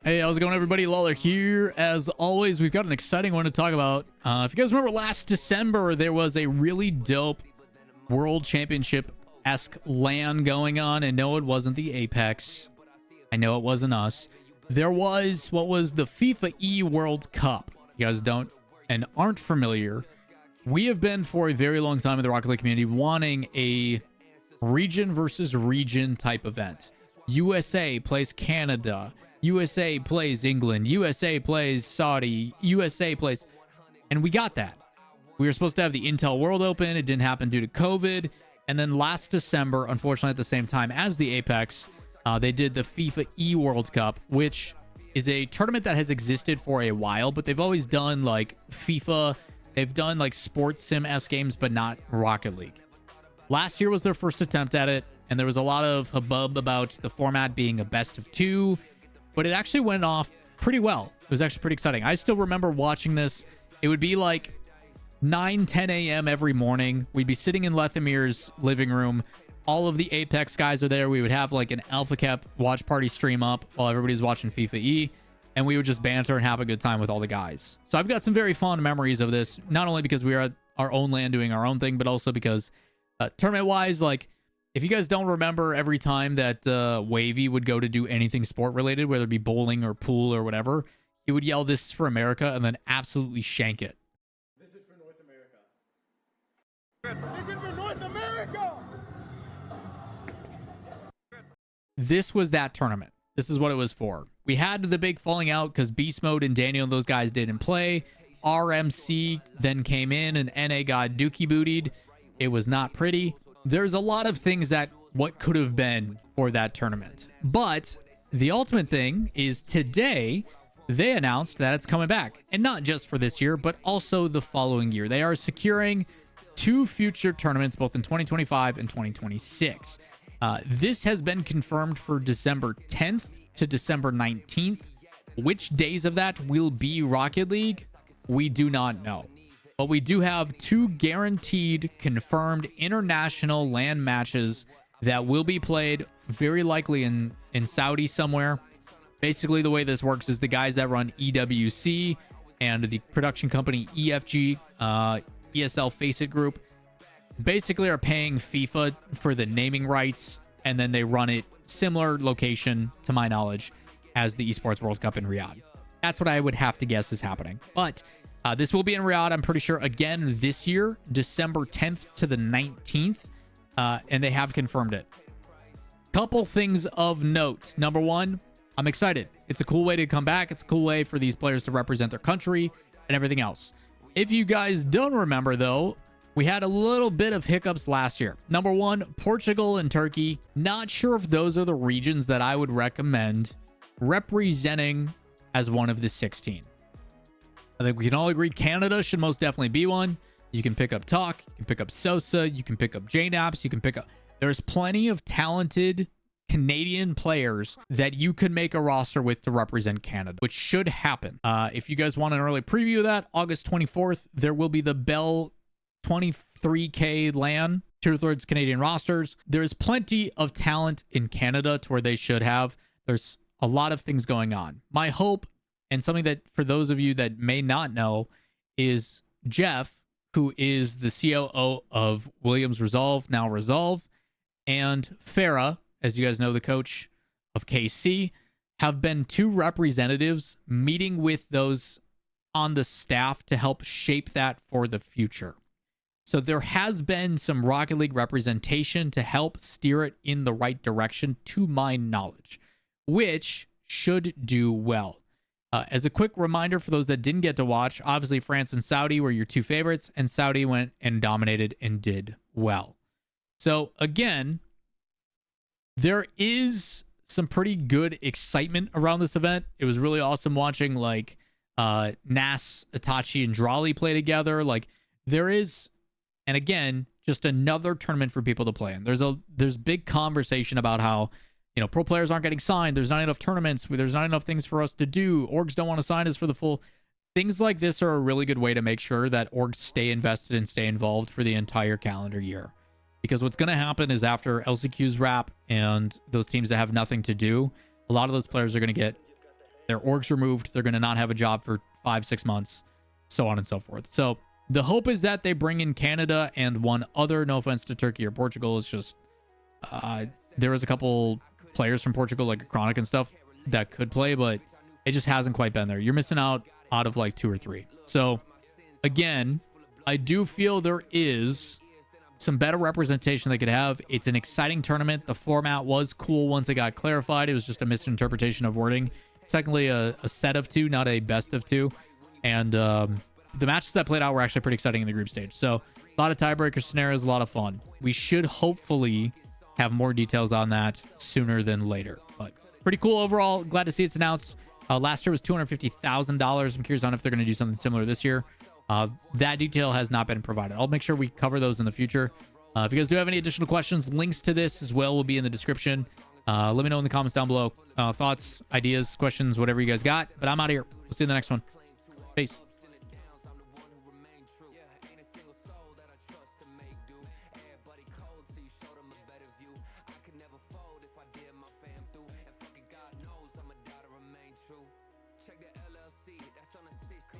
Hey, how's it going, everybody? Lawler here. As always, we've got an exciting one to talk about. If you guys remember last December, there was a really dope World Championship-esque LAN going on, and no, it wasn't the Apex. I know it wasn't us. There was what was the FIFAe World Cup. You guys don't and aren't familiar. We have been for a very long time in the Rocket League community wanting a region versus region type event. USA plays Canada. USA plays England. USA plays Saudi. USA plays... And we got that. We were supposed to have the Intel World Open. It didn't happen due to COVID. And then last December, unfortunately at the same time as the Apex, they did the FIFAe World Cup, which is a tournament that has existed for a while, but they've always done like FIFA. They've done like sports sim-esque games, but not Rocket League. Last year was their first attempt at it, and there was a lot of hubbub about the format being a best of two. But it actually went off pretty well. It was actually pretty exciting. I still remember watching this. It would be like 9, 10 a.m. every morning. We'd be sitting in Lethamir's living room. All of the Apex guys are there. We would have like an Alpha Cap watch party stream up while everybody's watching FIFAe. And we would just banter and have a good time with all the guys. So I've got some very fond memories of this. Not only because we are at our own land doing our own thing, but also because tournament-wise, like... If you guys don't remember, every time that Wavy would go to do anything sport-related, whether it be bowling or pool or whatever, he would yell, "This is for America," and then absolutely shank it. This is for North America. This is for North America! This was that tournament. This is what it was for. We had the big falling out because Beast Mode and Daniel and those guys didn't play. RMC then came in, and NA got dookie bootied. It was not pretty. There's a lot of things that what could have been for that tournament. But the ultimate thing is today, they announced that it's coming back. And not just for this year, but also the following year. They are securing 2 future tournaments, both in 2025 and 2026. This has been confirmed for December 10th to December 19th. Which days of that will be Rocket League? We do not know. But we do have 2 guaranteed, confirmed international LAN matches that will be played very likely in Saudi somewhere. Basically, the way this works is the guys that run EWC and the production company EFG, ESL Faceit Group, basically are paying FIFA for the naming rights, and then they run it similar location, to my knowledge, as the Esports World Cup in Riyadh. That's what I would have to guess is happening. But... this will be in Riyadh, I'm pretty sure, again this year, December 10th to the 19th, and they have confirmed it. Couple things of note. Number one, I'm excited. It's a cool way to come back. It's a cool way for these players to represent their country and everything else. If you guys don't remember, though, we had a little bit of hiccups last year. Number one, Portugal and Turkey. Not sure if those are the regions that I would recommend representing as one of the 16. I think we can all agree Canada should most definitely be one. You can pick up Talk, you can pick up Sosa, you can pick up JNaps, you can pick up... There's plenty of talented Canadian players that you could make a roster with to represent Canada, which should happen. If you guys want an early preview of that, August 24th, there will be the Bell 23K LAN, 2/3 Canadian rosters. There's plenty of talent in Canada to where they should have. There's a lot of things going on. My hope... And something that, for those of you that may not know, is Jeff, who is the COO of Williams Resolve, now Resolve, and Farah, as you guys know, the coach of KC, have been 2 representatives meeting with those on the staff to help shape that for the future. So there has been some Rocket League representation to help steer it in the right direction, to my knowledge, which should do well. As a quick reminder for those that didn't get to watch, obviously France and Saudi were your 2 favorites, and Saudi went and dominated and did well. So again, there is some pretty good excitement around this event. It was really awesome watching like Nas, Itachi, and Drawley play together. Like there is, and again, just another tournament for people to play in. There's big conversation about how, you know, pro players aren't getting signed. There's not enough tournaments. There's not enough things for us to do. Orgs don't want to sign us for the full. Things like this are a really good way to make sure that orgs stay invested and stay involved for the entire calendar year. Because what's going to happen is after LCQs wrap and those teams that have nothing to do, a lot of those players are going to get their orgs removed. They're going to not have a job for 5-6 months, so on and so forth. So the hope is that they bring in Canada and one other. No offense to Turkey or Portugal. It's just there was a couple players from Portugal, like Chronic and stuff, that could play, but it just hasn't quite been there. You're missing out of like 2 or 3. So again, I do feel there is some better representation they could have. It's an exciting tournament. The format was cool once it got clarified. It was just a misinterpretation of wording. Secondly, a set of 2, not a best of 2. And the matches that played out were actually pretty exciting in the group stage. So a lot of tiebreaker scenarios, a lot of fun. We should hopefully have more details on that sooner than later. But pretty cool overall. Glad to see it's announced. Last year was $250,000. I'm curious on if they're going to do something similar this year. That detail has not been provided. I'll make sure we cover those in the future. If you guys do have any additional questions, links to this as well will be in the description. Let me know in the comments down below. Thoughts, ideas, questions, whatever you guys got. But I'm out of here. We'll see you in the next one. Peace. Check the LLC, that's on the 6